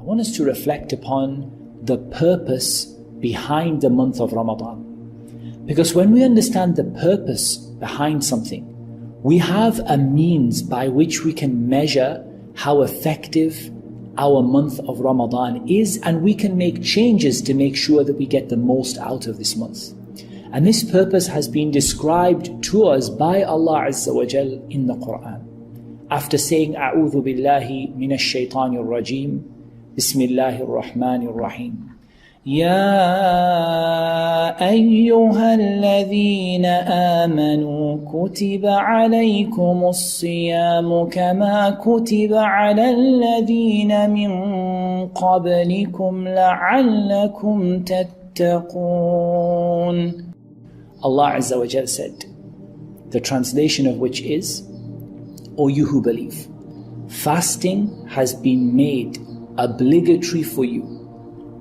I want us to reflect upon the purpose behind the month of Ramadan. Because when we understand the purpose behind something, we have a means by which we can measure how effective our month of Ramadan is, and we can make changes to make sure that we get the most out of this month. And this purpose has been described to us by Allah Azza wa Jal in the Quran. After saying, A'udhu billahi minash shaitanir rajim, Bismillahir Rahmanir Rahim. يا أيها الذين آمنوا كتب عليكم الصيام كما كتب على الذين من قبلكم لعلكم تتقون. Allah Azza wa Jal said, the translation of which is, O you who believe, fasting has been made obligatory for you,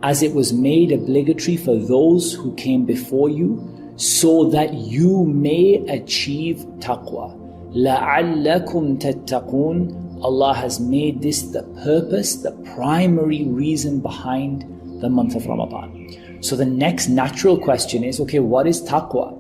as it was made obligatory for those who came before you, so that you may achieve taqwa. لَعَلَّكُمْ تَتَّقُونَ. Allah has made this the purpose, the primary reason behind the month of Ramadan. So the next natural question is, okay, what is taqwa?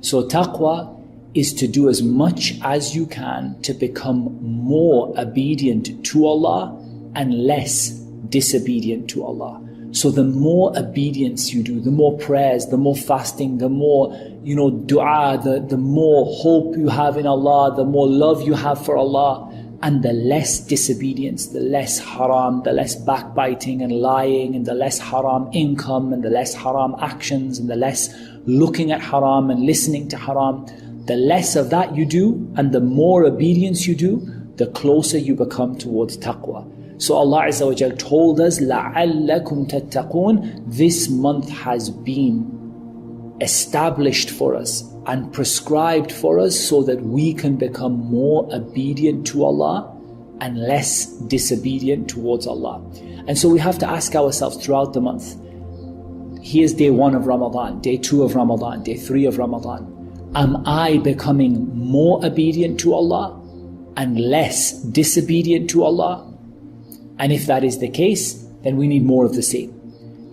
So taqwa is to do as much as you can to become more obedient to Allah and less disobedient to Allah. So the more obedience you do, the more prayers, the more fasting, the more dua, the more hope you have in Allah, the more love you have for Allah, and the less disobedience, the less haram, the less backbiting and lying, and the less haram income, and the less haram actions, and the less looking at haram and listening to haram. The less of that you do, and the more obedience you do, the closer you become towards taqwa. So Allah Azza wa Jal told us, لَعَلَّكُمْ تَتَّقُونَ. This month has been established for us and prescribed for us so that we can become more obedient to Allah and less disobedient towards Allah. And so we have to ask ourselves throughout the month, here's day 1 of Ramadan, day 2 of Ramadan, day 3 of Ramadan. Am I becoming more obedient to Allah and less disobedient to Allah? And if that is the case, then we need more of the same.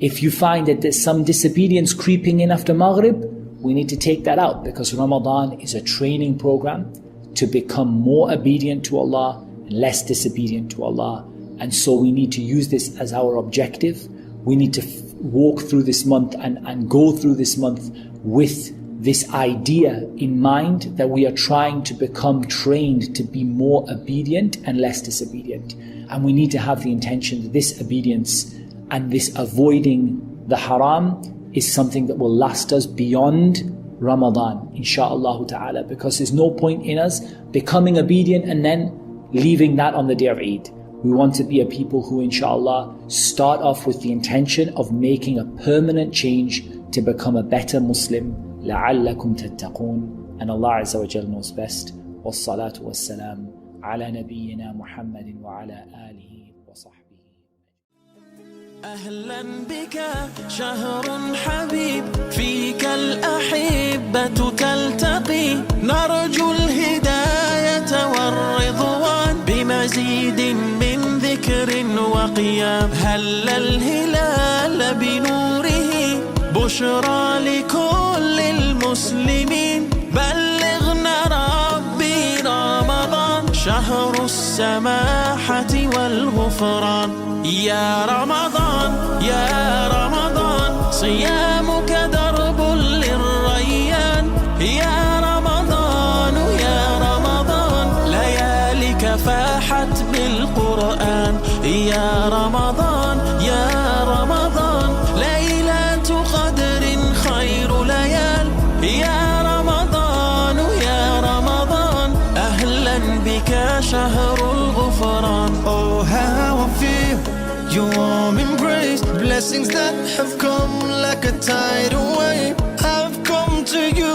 If you find that there's some disobedience creeping in after Maghrib, we need to take that out, because Ramadan is a training program to become more obedient to Allah and less disobedient to Allah. And so we need to use this as our objective. We need to walk through this month and go through this month with this idea in mind that we are trying to become trained to be more obedient and less disobedient. And we need to have the intention that this obedience and this avoiding the haram is something that will last us beyond Ramadan, insha'Allah ta'ala, because there's no point in us becoming obedient and then leaving that on the day of Eid. We want to be a people who, insha'Allah, start off with the intention of making a permanent change to become a better Muslim. لَعَلَّكُمْ تَتَّقُونَ. And Allah Azza wa Jal knows best. وَالصَّلَاةُ وَالسَّلَامُ عَلَى نَبِيِّنَا مُحَمَّدٍ وَعَلَى آلِهِ وَصَحْبِهِ. أهلا بك شهر حبيب فيك الأحبة تلتقي نرجو الهداية والرضوان بمزيد من ذكر وقيام هل الهلال بنوره بشرى لكل المسلمين بلغنا ربي رمضان شهر السماحة والغفران يا رمضان يا رمضان صيامك درب للريان يا رمضان لياليك فاحت بالقرآن يا رمضان ليلة قدر خير ليال يا رمضان أهلا بك شهر الغفران. Oh, how I feel your warm embrace, blessings that have come like a tidal wave. I've come to you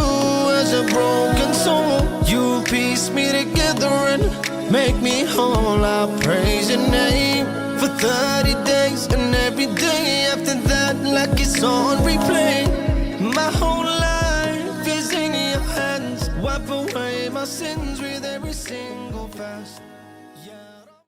as a broken soul. You piece me together and make me whole. I praise your name for 30 days and every day after that like it's on replay. My whole life is in your hands. Wipe away my sins with every single fast.